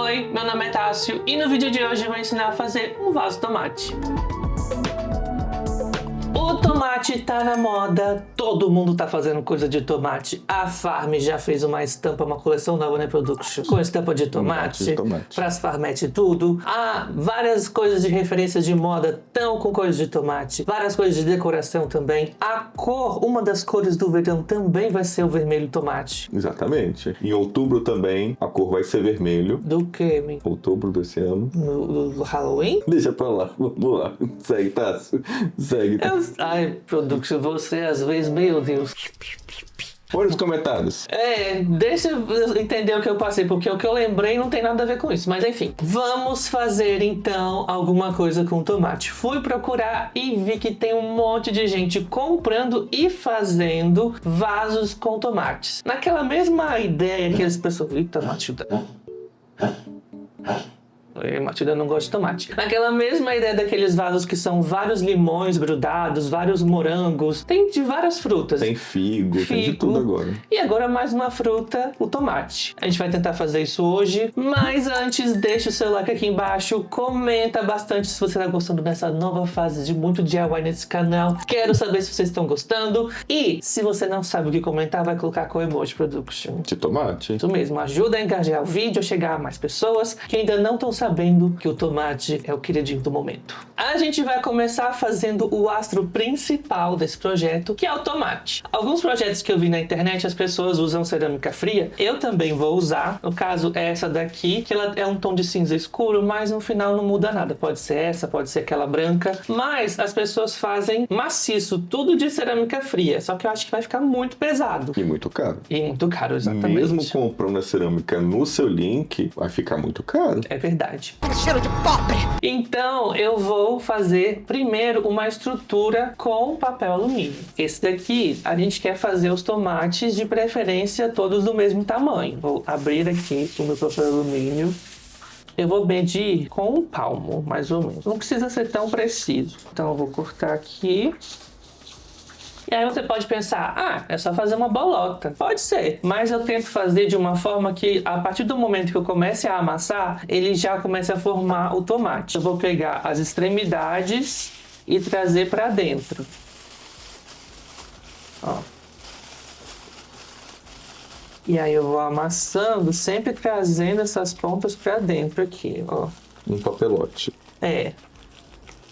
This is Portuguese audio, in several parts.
Oi, meu nome é Tássio e no vídeo de hoje eu vou ensinar a fazer um vaso de tomate. O tomate tá na moda, todo mundo tá fazendo coisa de tomate. A Farm já fez uma estampa, uma coleção nova, né, Production? Com estampa de tomate, pras farmete e tudo. Várias coisas de referência de moda estão com coisas de tomate. Várias coisas de decoração também. A cor, uma das cores do verão também vai ser o vermelho tomate. Exatamente. Em outubro também, a cor vai ser vermelho. Do que, meu? Outubro desse ano. Do Halloween? Deixa pra lá, vamos lá. Segue, Tássio. Segue. Ai, Production, você às vezes, meu Deus. Olha os comentários. Deixa eu entender o que eu passei, porque o que eu lembrei não tem nada a ver com isso. Mas enfim, vamos fazer então alguma coisa com tomate. Fui procurar e vi que tem um monte de gente comprando e fazendo vasos com tomates. Naquela mesma ideia que as pessoas... Eita, Matilda. Matilda não gosta de tomate. Naquela mesma ideia daqueles vasos que são vários limões grudados, vários morangos, tem de várias frutas. Tem figo, tem de tudo agora. E agora mais uma fruta, o tomate. A gente vai tentar fazer isso hoje, mas antes deixa o seu like aqui embaixo, comenta bastante se você está gostando dessa nova fase de muito DIY nesse canal. Quero saber se vocês estão gostando. E se você não sabe o que comentar, vai colocar com o emoji Production. De tomate? Isso mesmo, ajuda a engajar o vídeo, a chegar a mais pessoas que ainda não estão sabendo que o tomate é o queridinho do momento. A gente vai começar fazendo o astro principal desse projeto, que é o tomate. Alguns projetos que eu vi na internet, as pessoas usam cerâmica fria. Eu também vou usar. No caso, é essa daqui, que ela é um tom de cinza escuro, mas no final não muda nada. Pode ser essa, pode ser aquela branca. Mas as pessoas fazem maciço, tudo de cerâmica fria. Só que eu acho que vai ficar muito pesado. E muito caro. E muito caro, exatamente. Mesmo comprando a cerâmica no seu link, vai ficar muito caro. É verdade. Cheiro de pobre! Então eu vou fazer primeiro uma estrutura com papel alumínio. Esse daqui a gente quer fazer os tomates, de preferência todos do mesmo tamanho. Vou abrir aqui o meu papel alumínio. Eu vou medir com um palmo, mais ou menos. Não precisa ser tão preciso. Então eu vou cortar aqui. E aí você pode pensar, é só fazer uma bolota. Pode ser, mas eu tento fazer de uma forma que, a partir do momento que eu comece a amassar, ele já comece a formar o tomate. Eu vou pegar as extremidades e trazer para dentro. Ó. E aí eu vou amassando, sempre trazendo essas pontas para dentro aqui, ó. Um papelote.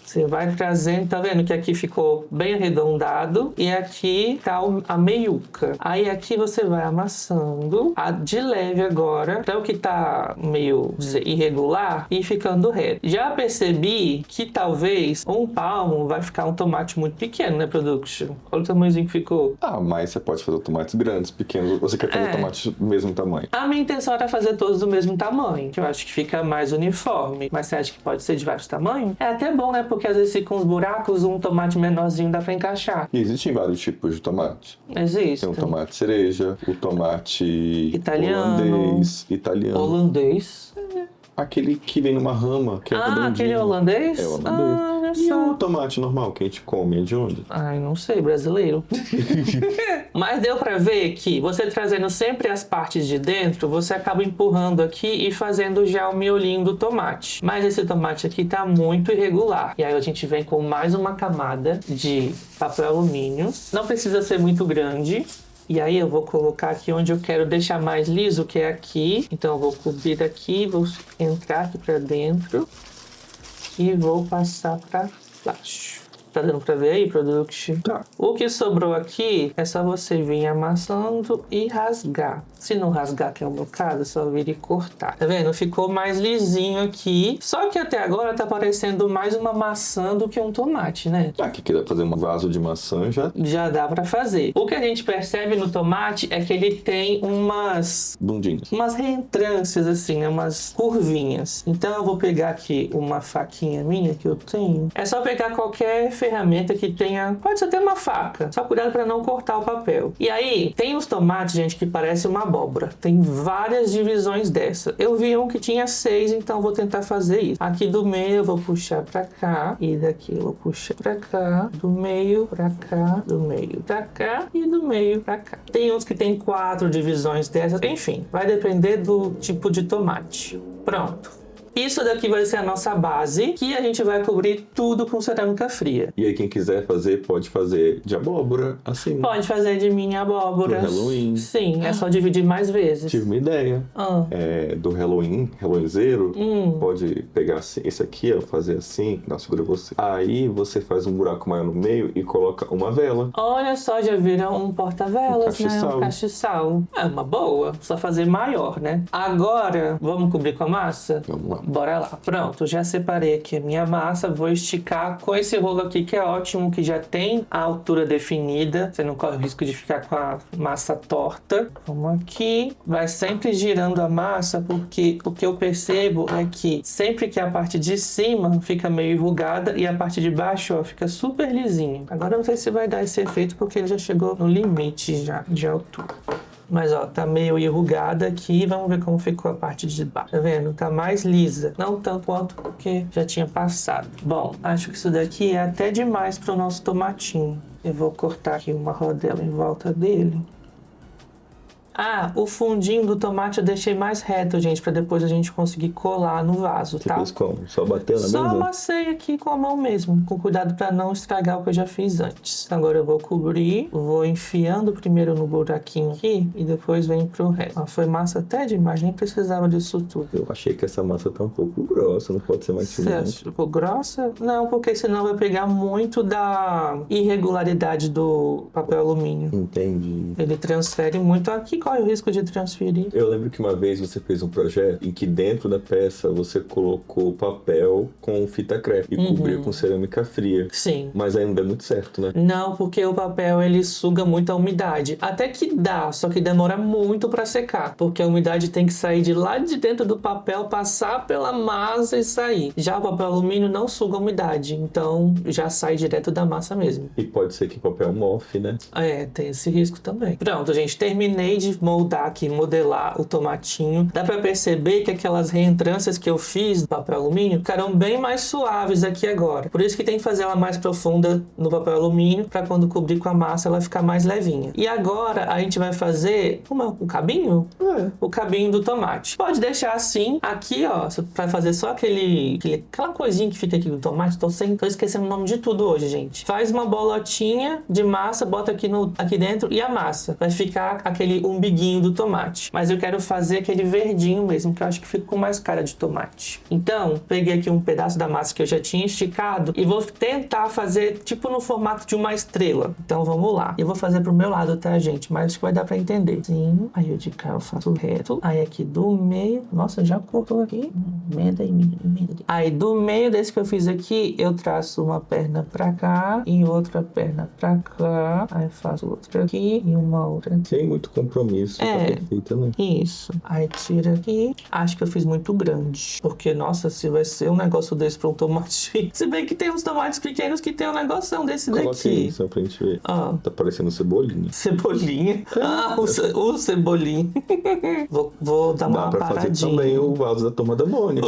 Você vai trazendo, tá vendo que aqui ficou bem arredondado e aqui tá a meiuca. Aí aqui você vai amassando de leve agora, até o que tá meio irregular e ficando reto. Já percebi que talvez um palmo vai ficar um tomate muito pequeno, né, Production? Olha o tamanhozinho que ficou. Mas você pode fazer tomates grandes, pequenos. Você quer fazer tomates do mesmo tamanho? A minha intenção era fazer todos do mesmo tamanho, que eu acho que fica mais uniforme. Mas você acha que pode ser de vários tamanhos? É até bom, né? Porque às vezes fica uns buracos, um tomate menorzinho dá pra encaixar. E existem vários tipos de tomate. Existe. Tem o tomate cereja, o tomate italiano, holandês. Aquele que vem numa rama, que é aquele holandês? É o holandês. E o tomate normal que a gente come, é de onde? Não sei, brasileiro. Mas deu pra ver que você trazendo sempre as partes de dentro, você acaba empurrando aqui e fazendo já o miolinho do tomate. Mas esse tomate aqui tá muito irregular. E aí a gente vem com mais uma camada de papel alumínio. Não precisa ser muito grande. E aí eu vou colocar aqui onde eu quero deixar mais liso, que é aqui. Então eu vou cobrir aqui, vou entrar aqui pra dentro e vou passar pra baixo. Tá dando pra ver aí, Production? Tá. O que sobrou aqui é só você vir amassando e rasgar. Se não rasgar, que é o meu caso, é só vir e cortar. Tá vendo? Ficou mais lisinho aqui. Só que até agora tá parecendo mais uma maçã do que um tomate, né? Que queira fazer um vaso de maçã já dá pra fazer. O que a gente percebe no tomate é que ele tem umas bundinhas, umas reentrâncias assim, né? Umas curvinhas. Então eu vou pegar aqui uma faquinha minha que eu tenho. É só pegar qualquer ferramenta ferramenta que tenha, pode ser até uma faca, só cuidado para não cortar o papel. E aí, tem os tomates, gente, que parece uma abóbora. Tem várias divisões dessa. Eu vi um que tinha 6, então vou tentar fazer isso. Aqui do meio eu vou puxar para cá, e daqui eu vou puxar para cá, do meio para cá, do meio para cá e do meio para cá. Tem uns que tem 4 divisões dessas. Enfim, vai depender do tipo de tomate. Pronto. Isso daqui vai ser a nossa base, que a gente vai cobrir tudo com cerâmica fria. E aí quem quiser fazer, pode fazer de abóbora, assim. Pode fazer de mini abóbora. Do Halloween. Sim, é só dividir mais vezes. Tive uma ideia. Do Halloween, Halloweenzeiro, pode pegar assim, esse aqui, ó, fazer assim, dá segura você. Aí você faz um buraco maior no meio e coloca uma vela. Olha só, já vira um porta-velas, né? Um castiçal. É uma boa, só fazer maior, né? Agora, vamos cobrir com a massa? Vamos lá. Bora lá. Pronto, já separei aqui a minha massa. Vou esticar com esse rolo aqui, que é ótimo, que já tem a altura definida. Você não corre o risco de ficar com a massa torta. Vamos aqui. Vai sempre girando a massa, porque o que eu percebo é que sempre que a parte de cima fica meio enrugada e a parte de baixo, ó, fica super lisinho. Agora eu não sei se vai dar esse efeito, porque ele já chegou no limite já de altura. Mas ó, tá meio enrugada aqui. Vamos ver como ficou a parte de baixo. Tá vendo? Tá mais lisa. Não tanto quanto porque já tinha passado. Bom, acho que isso daqui é até demais pro nosso tomatinho. Eu vou cortar aqui uma rodela em volta dele. Ah, o fundinho do tomate eu deixei mais reto, gente, pra depois a gente conseguir colar no vaso, tá? Você fez como? Só bateu na mesa? Só amassei aqui com a mão mesmo, com cuidado pra não estragar o que eu já fiz antes. Agora eu vou cobrir, vou enfiando primeiro no buraquinho aqui e depois venho pro resto. Foi massa até demais, nem precisava disso tudo. Eu achei que essa massa tá um pouco grossa, não pode ser mais fina. Você acha ficou grossa? Não, porque senão vai pegar muito da irregularidade do papel alumínio. Entendi. Ele transfere muito aqui. Corre o risco de transferir. Eu lembro que uma vez você fez um projeto em que dentro da peça você colocou papel com fita crepe e cobriu com cerâmica fria. Sim. Mas aí não deu muito certo, né? Não, porque o papel ele suga muito a umidade. Até que dá, só que demora muito para secar, porque a umidade tem que sair de lá de dentro do papel, passar pela massa e sair. Já o papel alumínio não suga a umidade, então já sai direto da massa mesmo. E pode ser que o papel mofe, né? É, tem esse risco também. Pronto, gente, terminei de moldar aqui, modelar o tomatinho. Dá pra perceber que aquelas reentrâncias que eu fiz do papel alumínio ficaram bem mais suaves aqui agora. Por isso que tem que fazer ela mais profunda no papel alumínio, pra quando cobrir com a massa ela ficar mais levinha. E agora a gente vai fazer o cabinho? O cabinho do tomate. Pode deixar assim, aqui ó, pra fazer só aquela coisinha que fica aqui do tomate. Tô esquecendo o nome de tudo hoje, gente. Faz uma bolotinha de massa, bota aqui dentro e amassa. Vai ficar aquele umbiguinho do tomate. Mas eu quero fazer aquele verdinho mesmo, que eu acho que fica com mais cara de tomate. Então, peguei aqui um pedaço da massa que eu já tinha esticado e vou tentar fazer tipo no formato de uma estrela. Então vamos lá. Eu vou fazer pro meu lado, tá, gente? Mas acho que vai dar pra entender. Sim. Aí eu de cá eu faço reto. Aí aqui do meio. Nossa, já cortou aqui. Emenda. Aí do meio desse que eu fiz aqui, eu traço uma perna pra cá e outra perna pra cá. Aí faço outra aqui e uma outra aqui. Sem muito compromisso. Tá perfeito, né? Isso. Aí tira aqui. Acho que eu fiz muito grande. Porque, nossa, se vai ser um negócio desse pra um tomate. Se bem que tem uns tomates pequenos que tem um negoção desse Coloca daqui. isso pra gente ver. Tá parecendo cebolinha. Cebolinha. O cebolinha. Vou dar uma Dá pra paradinha. fazer também o vaso da Turma da Mônica.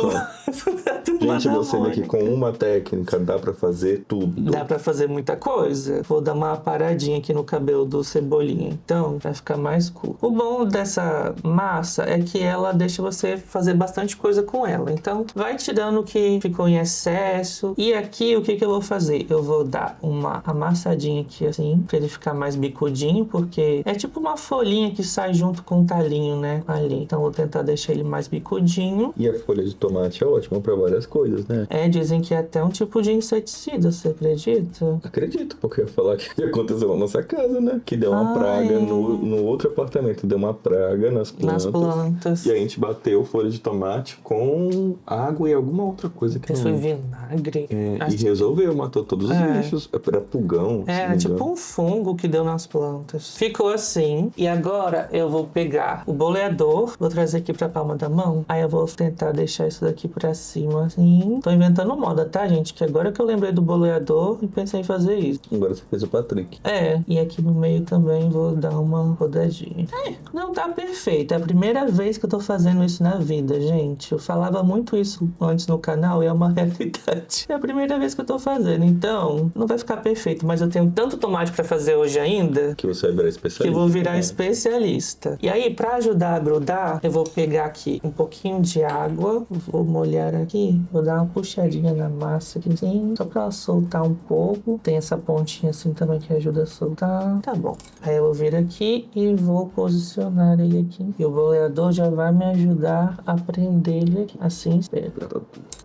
Gente, você vê que com uma técnica dá pra fazer tudo. Dá pra fazer muita coisa. Vou dar uma paradinha aqui no cabelo do cebolinha. Então, vai ficar mais cool. O bom dessa massa é que ela deixa você fazer bastante coisa com ela. Então, vai tirando o que ficou em excesso. E aqui, o que eu vou fazer? Eu vou dar uma amassadinha aqui, assim, pra ele ficar mais bicudinho, porque é tipo uma folhinha que sai junto com o talinho, né? Ali. Então, vou tentar deixar ele mais bicudinho. E a folha de tomate é ótima pra várias coisas, né? Dizem que é até um tipo de inseticida, você acredita? Acredito, porque eu ia falar que aconteceu na nossa casa, né? Que deu uma praga no outro apartamento. Deu uma praga nas plantas. E a gente bateu folha de tomate com água e alguma outra coisa que não... Foi vinagre. E resolveu, matou todos os bichos. Era pulgão. Era tipo um fungo que deu nas plantas. Ficou assim. E agora eu vou pegar o boleador, vou trazer aqui pra palma da mão. Aí eu vou tentar deixar isso daqui pra cima, assim. assim. Tô inventando moda, tá, gente? Que agora que eu lembrei do boleador e pensei em fazer isso. Agora você fez o Patrick. E aqui no meio também vou dar uma rodadinha. Não tá perfeito. É a primeira vez que eu tô fazendo isso na vida, gente. Eu falava muito isso antes no canal e é uma realidade. É a primeira vez que eu tô fazendo, então não vai ficar perfeito. Mas eu tenho tanto tomate pra fazer hoje ainda que você vai virar especialista. Que eu vou virar especialista. E aí, pra ajudar a grudar, eu vou pegar aqui um pouquinho de água, vou molhar aqui, vou dar uma puxadinha na massa aqui, assim, só pra ela soltar um pouco. Tem essa pontinha assim também que ajuda a soltar. Tá bom. Aí eu vou vir aqui e vou posicionar ele aqui. E o boleador já vai me ajudar a prender ele aqui. Assim, espera.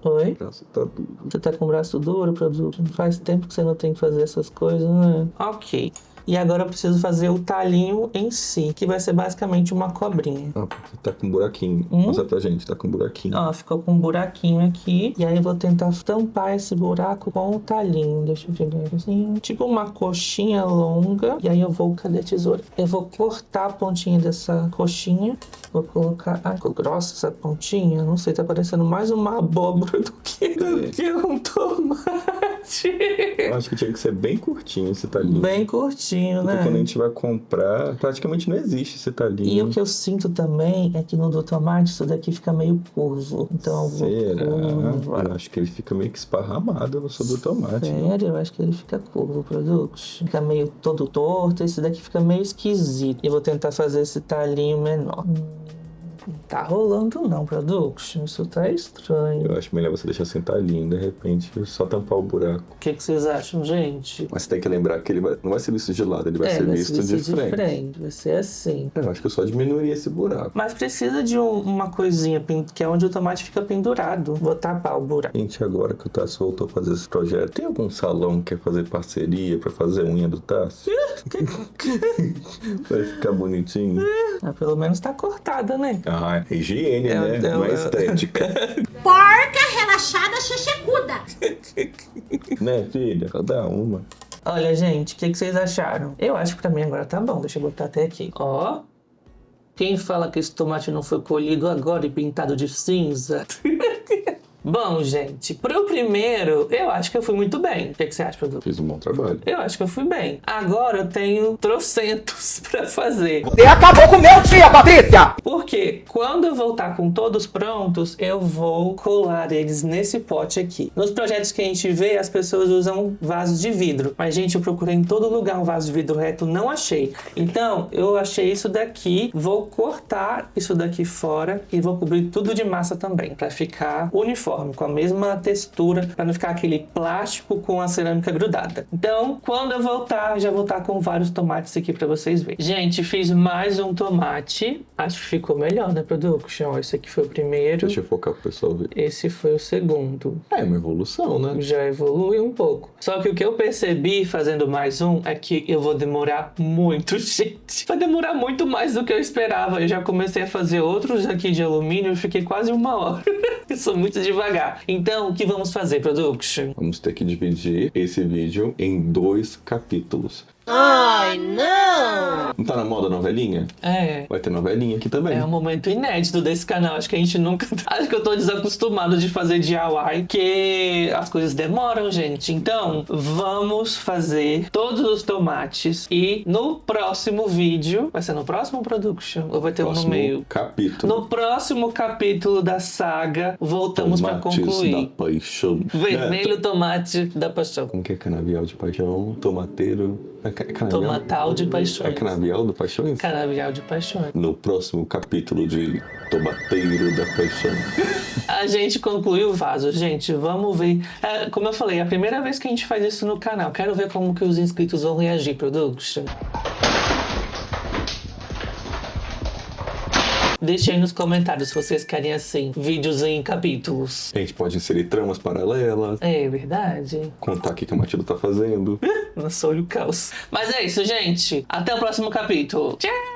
Oi? O braço tá duro. Você tá com o braço duro, produto? Faz tempo que você não tem que fazer essas coisas, né? Ok. E agora eu preciso fazer o talinho em si, que vai ser basicamente uma cobrinha. Porque tá com um buraquinho. Mostra pra gente, tá com um buraquinho. Ficou com um buraquinho aqui. E aí eu vou tentar tampar esse buraco com o talinho. Deixa eu ver assim. Tipo uma coxinha longa. E aí eu vou... Cadê a tesoura? Eu vou cortar a pontinha dessa coxinha. Vou colocar... ficou grossa essa pontinha. Não sei, tá parecendo mais uma abóbora do que um tomate. Eu acho que tinha que ser bem curtinho esse talinho. Bem curtinho. Porque Né? quando a gente vai comprar, praticamente não existe esse talinho. E o que eu sinto também é que no do tomate isso daqui fica meio curvo. Então será? Eu acho que ele fica meio que esparramado no seu do tomate. Sério? Eu acho que ele fica curvo, o produto. Fica meio todo torto. Esse daqui fica meio esquisito. E vou tentar fazer esse talinho menor. Não tá rolando não, production. Isso tá estranho. Eu acho melhor você deixar sem talinho, de repente, só tampar o buraco. O que vocês acham, gente? Mas você tem que lembrar que ele não vai ser visto de lado, ele vai ser visto de frente. Vai ser assim. Eu acho que eu só diminuiria esse buraco. Mas precisa de uma coisinha, que é onde o tomate fica pendurado. Vou tapar o buraco. Gente, agora que o Tassi voltou a fazer esse projeto, tem algum salão que quer fazer parceria pra fazer unha do Tassi? Vai ficar bonitinho. Pelo menos tá cortada, né? Higiene, né? Não é estética. Porca relaxada chechecuda. Né, filha? Cada uma. Olha, gente, o que vocês acharam? Eu acho que pra mim agora tá bom. Deixa eu botar até aqui. Ó. Quem fala que esse tomate não foi colhido agora e pintado de cinza? Bom, gente, pro primeiro, eu acho que eu fui muito bem. O que você acha, produto? Fiz um bom trabalho. Eu acho que eu fui bem. Agora eu tenho trocentos pra fazer. Você acabou com o meu dia, Patrícia! Porque quando eu voltar com todos prontos, eu vou colar eles nesse pote aqui. Nos projetos que a gente vê, as pessoas usam vasos de vidro. Mas, gente, eu procurei em todo lugar um vaso de vidro reto, não achei. Então, eu achei isso daqui, vou cortar isso daqui fora e vou cobrir tudo de massa também, pra ficar uniforme, com a mesma textura, para não ficar aquele plástico com a cerâmica grudada. Então, quando eu voltar, já vou estar com vários tomates aqui para vocês verem. Gente, fiz mais um tomate. Acho que ficou melhor, né, production? Esse aqui foi o primeiro. Deixa eu focar pro pessoal ver. Esse foi o segundo. É uma evolução, né? Já evolui um pouco. Só que o que eu percebi fazendo mais um é que eu vou demorar muito, gente. Vai demorar muito mais do que eu esperava. Eu já comecei a fazer outros aqui de alumínio e fiquei quase 1 hora. Eu sou muito devagar. Então, o que vamos fazer, production? Vamos ter que dividir esse vídeo em 2 capítulos. Ai, não! Não tá na moda novelinha? Vai ter novelinha aqui também. É um momento inédito desse canal. Acho que a gente nunca... Acho que eu tô desacostumado de fazer DIY, porque as coisas demoram, gente. Então, vamos fazer todos os tomates e no próximo vídeo... Vai ser no próximo, production? Ou vai ter um no meio? Capítulo. No próximo capítulo da saga, voltamos pra concluir. Da paixão. Vermelho tomate da paixão. Como que é canavial de paixão? Tomateiro... Tomatal de paixões. É canavial do paixões? Canavial de paixões. No próximo capítulo de Tomateiro da Paixão. A gente concluiu o vaso, gente. Vamos ver. Como eu falei, é a primeira vez que a gente faz isso no canal. Quero ver como que os inscritos vão reagir, production. Deixem aí nos comentários se vocês querem, assim, vídeos em capítulos. A gente pode inserir tramas paralelas. É verdade. Contar o que a Matilda tá fazendo. Não sou o caos. Mas é isso, gente. Até o próximo capítulo. Tchau!